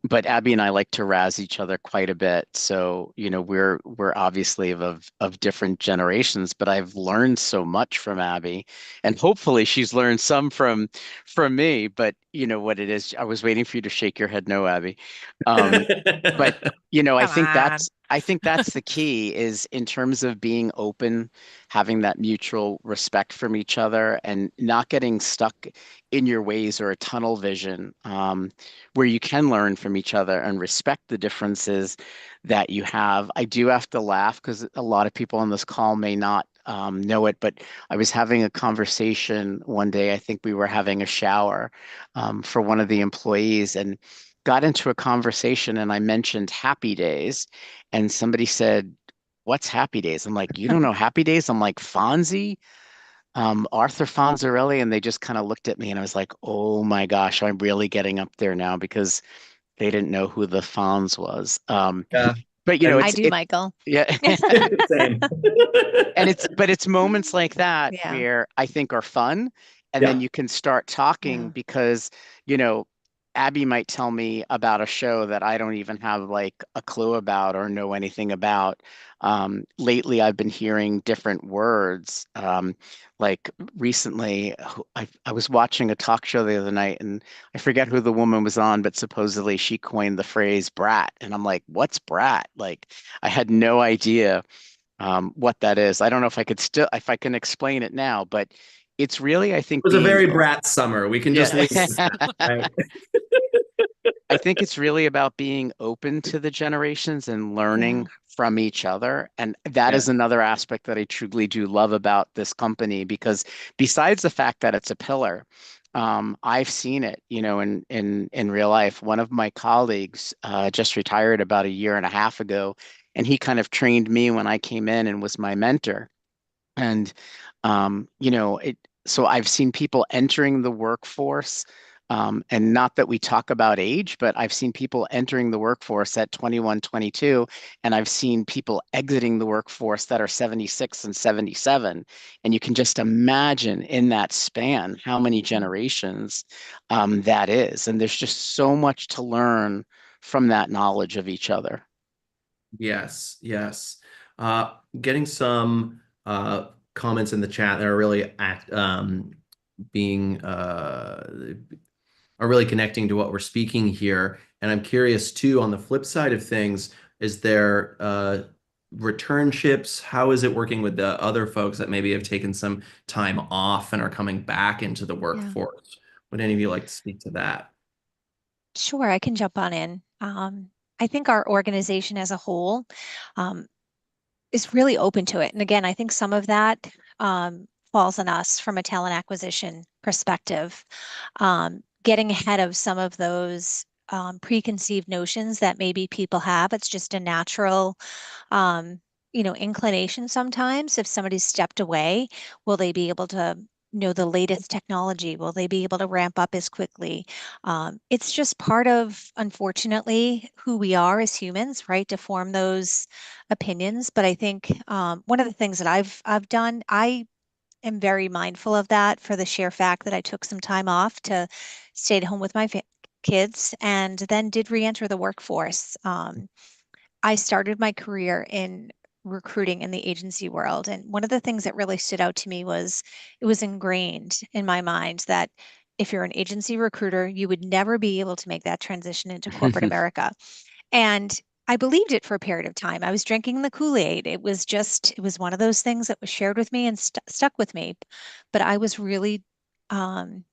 But Abby and I like to razz each other quite a bit. So, we're obviously of different generations, but I've learned so much from Abby, and hopefully she's learned some from me. But you know what it is. I was waiting for you to shake your head no, Abby. Um, but I Come think on. I think that's the key is in terms of being open, having that mutual respect from each other and not getting stuck in your ways or a tunnel vision, where you can learn from each other and respect the differences that you have. I do have to laugh because a lot of people on this call may not know it, but I was having a conversation one day. I think we were having a shower for one of the employees and got into a conversation and I mentioned Happy Days. And somebody said, "What's Happy Days?" I'm like, "You don't know Happy Days?" I'm like, "Fonzie, Arthur Fonzarelli." And they just kind of looked at me and I was like, "Oh my gosh, I'm really getting up there now," because they didn't know who the Fonz was. Yeah. But I And do, Michael. yeah. same. But it's moments like that Yeah. where I think are fun, and then Yeah. you can start talking Yeah. because, you know, Abby might tell me about a show that I don't even have like a clue about or know anything about. Lately, I've been hearing different words. Like recently, I was watching a talk show the other night, and I forget who the woman was on, but supposedly she coined the phrase brat, and I'm like, "What's brat?" Like, I had no idea what that is. I don't know if I could still if I can explain it now, but it's really, I think, Was a being very brat summer. We can just yeah. leave it at that, right? I think it's really about being open to the generations and Yeah. learning from each other. And that Yeah. is another aspect that I truly do love about this company because besides the fact that it's a pillar, I've seen it, you know, in real life. One of my colleagues just retired about a year and a half ago, and he kind of trained me when I came in and was my mentor. And you know, so I've seen people entering the workforce, and not that we talk about age, but I've seen people entering the workforce at 21, 22, and I've seen people exiting the workforce that are 76 and 77. And you can just imagine in that span how many generations that is. And there's just so much to learn from that knowledge of each other. Yes, yes. Getting some comments in the chat that are really being are really connecting to what we're speaking here. And I'm curious too, on the flip side of things, is there returnships? How is it working with the other folks that maybe have taken some time off and are coming back into the Yeah. workforce? Would any of you like to speak to that? Sure, I can jump on in. I think our organization as a whole um, is really open to it. And again, I think some of that falls on us from a talent acquisition perspective, getting ahead of some of those preconceived notions that maybe people have. It's just a natural, um, inclination sometimes. If somebody's stepped away, will they be able to know the latest technology? Will they be able to ramp up as quickly? It's just part of, unfortunately, who we are as humans, right? To form those opinions. But I think one of the things that I've done, I am very mindful of that for the sheer fact that I took some time off to stay at home with my kids and then did re-enter the workforce. I started my career in recruiting in the agency world. And one of the things that really stood out to me was it was ingrained in my mind that if you're an agency recruiter, you would never be able to make that transition into corporate America. And I believed it for a period of time. I was drinking the Kool-Aid. It was one of those things that was shared with me and stuck with me. But I was really um,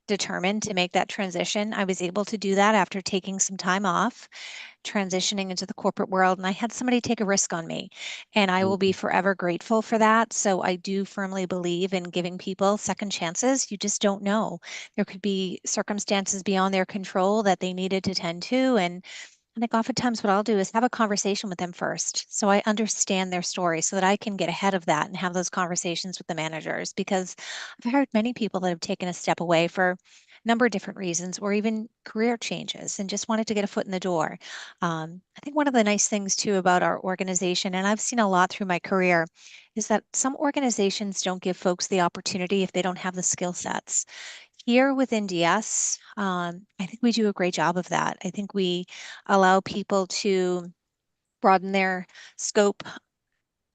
determined to make that transition. I was able to do that after taking some time off, transitioning into the corporate world. And I had somebody take a risk on me, and I will be forever grateful for that. So I do firmly believe in giving people second chances. You just don't know. There could be circumstances beyond their control that they needed to tend to. And I think oftentimes what I'll do is have a conversation with them first so I understand their story so that I can get ahead of that and have those conversations with the managers because I've heard many people that have taken a step away for a number of different reasons or even career changes and just wanted to get a foot in the door. I think one of the nice things too about our organization, and I've seen a lot through my career, is that some organizations don't give folks the opportunity if they don't have the skill sets. Here within DS, I think we do a great job of that. I think we allow people to broaden their scope,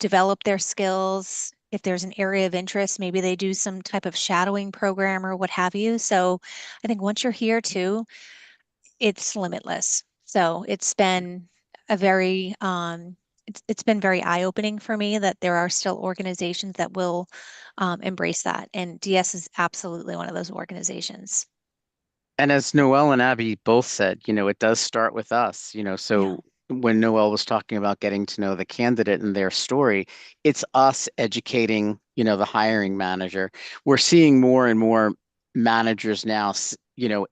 develop their skills. If there's an area of interest, maybe they do some type of shadowing program or what have you. So I think once you're here too, it's limitless. So it's been a very it's been very eye-opening for me that there are still organizations that will embrace that. And DS is absolutely one of those organizations. And as Noelle and Abby both said, it does start with us, Yeah. so when Noelle was talking about getting to know the candidate and their story, it's us educating, the hiring manager. We're seeing more and more managers now,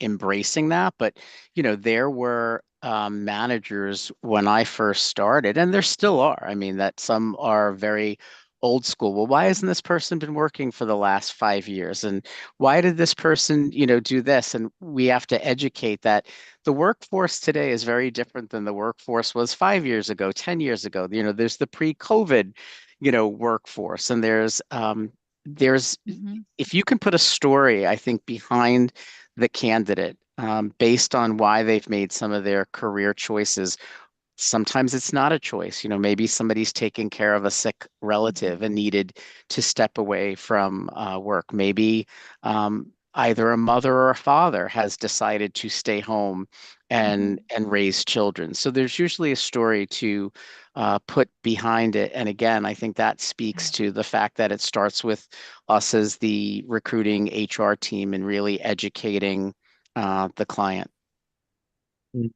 embracing that. But, there were managers when I first started, and there still are. I mean, that some are very old school. Well, why hasn't this person been working for the last 5 years? And why did this person, do this? And we have to educate that the workforce today is very different than the workforce was 5 years ago, 10 years ago. There's the pre-COVID, workforce, and there's Mhm. if you can put a story, I think, behind the candidate, based on why they've made some of their career choices. Sometimes it's not a choice. Maybe somebody's taking care of a sick Mhm. relative and needed to step away from work. Maybe either a mother or a father has decided to stay home and Mhm. raise children. So there's usually a story to put behind it. And again, I think that speaks to the fact that it starts with us as the recruiting HR team and really educating the client. Mhm.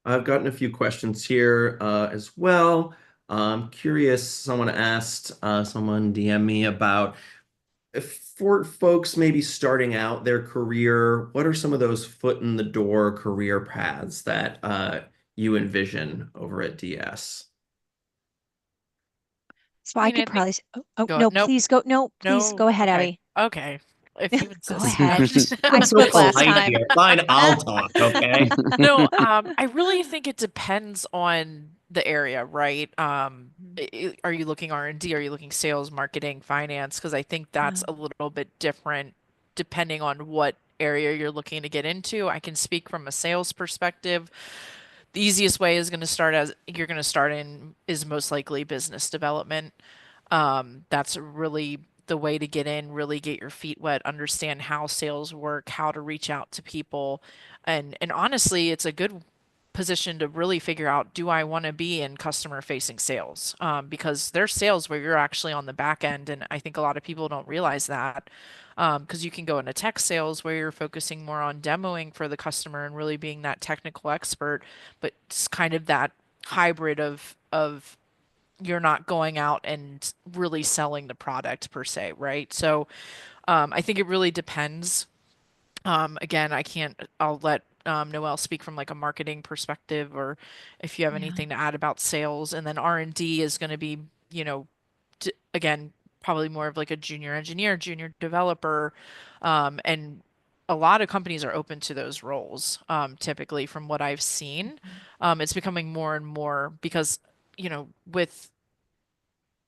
I've gotten a few questions here as well. I'm curious, someone asked, someone DM me about if for folks maybe starting out their career, what are some of those foot in the door career paths that you envision over at DS? So I I mean, could I think probably, oh, go. no, Nope. please go. No, please No. go ahead, Okay. Abby. Okay. If you Go insist. ahead. I I'm so spoke last polite time. here. Fine, I'll talk, okay? No, I really think it depends on the area, right? Are you looking R&D? Are you looking sales, marketing, finance? Because I think Yeah. that's a little bit different depending on what area you're looking to get into. I can speak from a sales perspective. The easiest way is going to start as you're going to start in is most likely business development. That's really the way to get in, really get your feet wet, understand how sales work, how to reach out to people. And honestly, it's a good position to really figure out, do I want to be in customer facing sales? Because there's sales where you're actually on the back end. And I think a lot of people don't realize that. Because you can go into tech sales where you're focusing more on demoing for the customer and really being that technical expert, but it's kind of that hybrid of you're not going out and really selling the product per se, right? So I think it really depends. Again, I can't, I'll let Noelle speak from like a marketing perspective or if you have Yeah. anything to add about sales. And then R&D is going to be, you know, again, probably more of like a junior engineer, junior developer. And a lot of companies are open to those roles, typically from what I've seen. It's becoming more and more because, with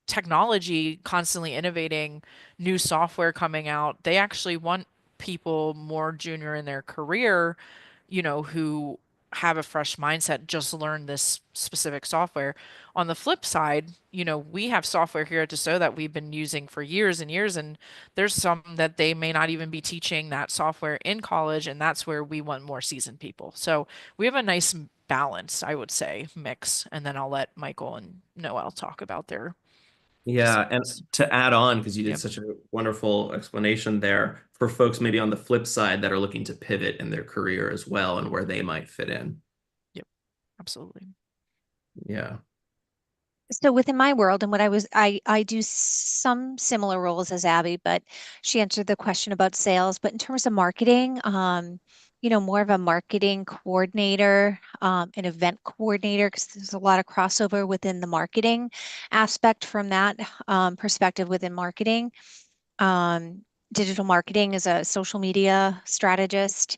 technology constantly innovating, new software coming out, they actually want people more junior in their career, who have a fresh mindset, just learn this specific software. On the flip side, we have software here at Dassault that we've been using for years and years, and there's some that they may not even be teaching that software in college, and that's where we want more seasoned people. So we have a nice balance, I would say, mix, and then I'll let Michael and Noel talk about their Yeah, and facilities. to add on, because you did Yep. such a wonderful explanation there, for folks maybe on the flip side that are looking to pivot in their career as well and where they might fit in. Yep. Absolutely. Yeah. So within my world and what I do some similar roles as Abby, but she answered the question about sales. But in terms of marketing, more of a marketing coordinator, an event coordinator, because there's a lot of crossover within the marketing aspect from that perspective within marketing. Um, Digital marketing is a social media strategist.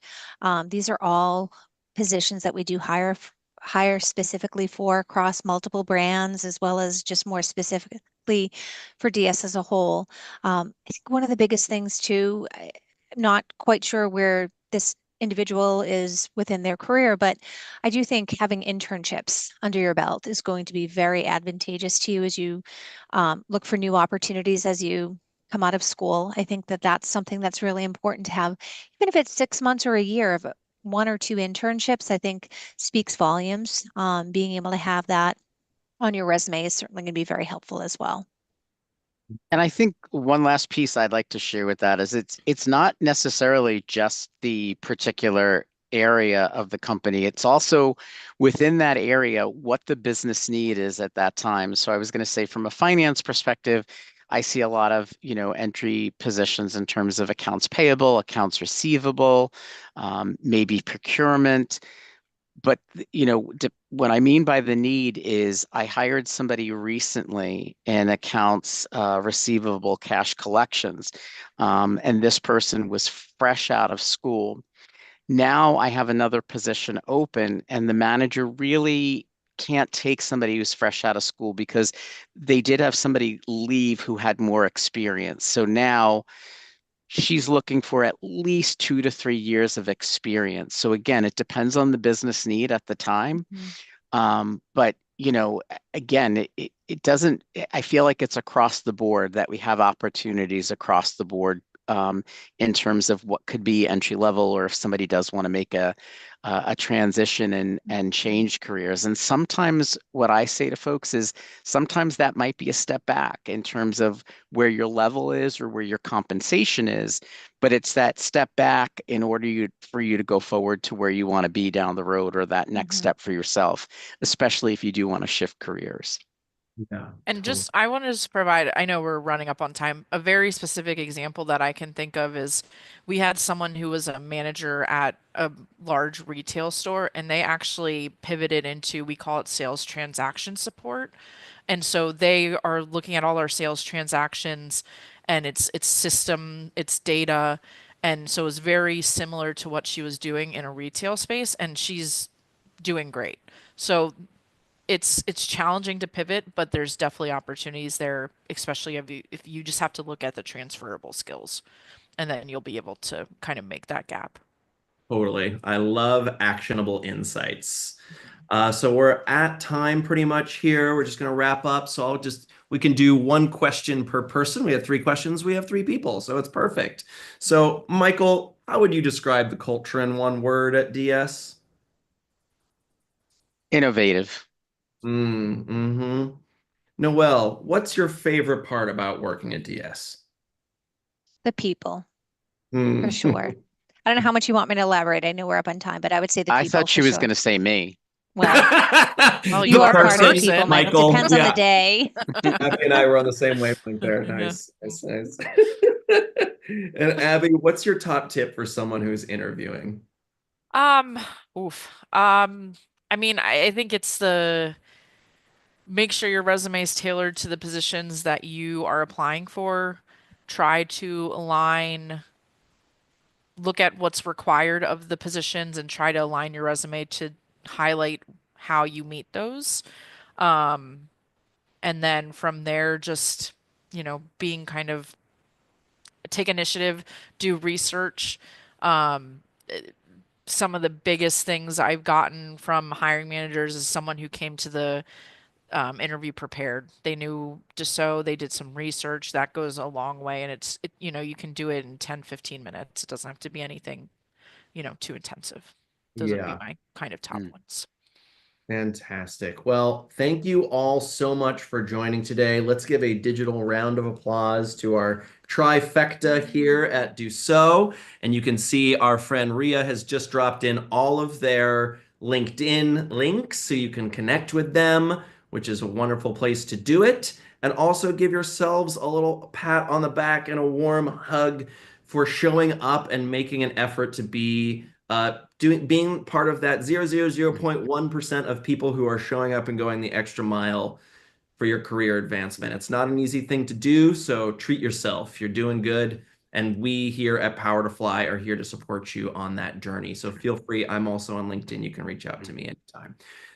These are all positions that we do hire specifically for across multiple brands, as well as just more specifically for DS as a whole. I think one of the biggest things too, I'm not quite sure where this individual is within their career, but I do think having internships under your belt is going to be very advantageous to you as you look for new opportunities as you come out of school. I think that that's something that's really important to have, even if it's 6 months or a year of one or two internships, I think speaks volumes. Being able to have that on your resume is certainly going to be very helpful as well. And I think one last piece I'd like to share with that is it's not necessarily just the particular area of the company. It's also within that area what the business need is at that time. So I was going to say from a finance perspective, I see a lot of, entry positions in terms of accounts payable, accounts receivable, maybe procurement. But what I mean by the need is I hired somebody recently in accounts receivable cash collections, and this person was fresh out of school. Now I have another position open, and the manager really can't take somebody who's fresh out of school because they did have somebody leave who had more experience. So now she's looking for at least 2 to 3 years of experience. So again, it depends on the business need at the time. Mhm. But again, it doesn't, I feel like it's across the board that we have opportunities across the board in terms of what could be entry level, or if somebody does want to make a transition and change careers. And sometimes what I say to folks is sometimes that might be a step back in terms of where your level is or where your compensation is, but it's that step back in order for you to go forward to where you want to be down the road, or that next Mhm. step for yourself, especially if you do want to shift careers. Yeah, And totally. just, I want to just provide, I know we're running up on time. A very specific example that I can think of is we had someone who was a manager at a large retail store, and they actually pivoted into, we call it sales transaction support. And so they are looking at all our sales transactions and its system, its data. And so it's very similar to what she was doing in a retail space, and she's doing great. So it's challenging to pivot, but there's definitely opportunities there, especially if you just have to look at the transferable skills, and then you'll be able to kind of make that gap. Totally. I love actionable insights. So we're at time pretty much here. We're just going to wrap up. So we can do one question per person. We have three questions. We have three people. So it's perfect. So, Michael, how would you describe the culture in one word at DS? Innovative. Mm-hmm. Noelle, what's your favorite part about working at DS? The people, for Mm. sure. I don't know how much you want me to elaborate. I know we're up on time, but I would say the I people thought for she was sure. going to say me. Well, Well, The you you are are a part of the person, people, person. Michael. Michael. Depends on the Yeah. day. Abby and I were on the same wavelength there. Yeah. Nice, nice, nice. And Abby, what's your top tip for someone who's interviewing? Um, oof. I mean, I think it's the make sure your resume is tailored to the positions that you are applying for. Try to align, look at what's required of the positions and try to align your resume to highlight how you meet those. Um, and then from there, just, being kind of take initiative, do research. Um, some of the biggest things I've gotten from hiring managers is someone who came to the interview prepared. They knew Dassault, they did some research. That goes a long way. And you can do it in 10, 15 minutes. It doesn't have to be anything, too intensive. Those would be Yeah. my kind of top Mm. ones. Fantastic. Well, thank you all so much for joining today. Let's give a digital round of applause to our trifecta here at Dussault. And you can see our friend Ria has just dropped in all of their LinkedIn links so you can connect with them, which is a wonderful place to do it. And also give yourselves a little pat on the back and a warm hug for showing up and making an effort to be being part of that 0.1% of people who are showing up and going the extra mile for your career advancement. It's not an easy thing to do, so treat yourself. You're doing good. And we here at Power to Fly are here to support you on that journey. So feel free. I'm also on LinkedIn. You can reach out to me anytime.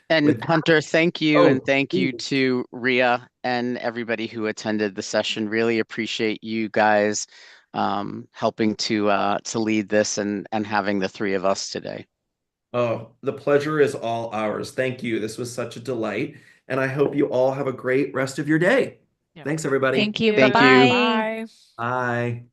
And With that, Hunter, thank you. And oh, thank you please. to Ria and everybody who attended the session. Really appreciate you guys helping to lead this and having the three of us today. Oh, the pleasure is all ours. Thank you. This was such a delight. And I hope you all have a great rest of your day. Yeah. Thanks, everybody. Thank Thank you. you. Thank you. Bye-bye. Bye. Bye.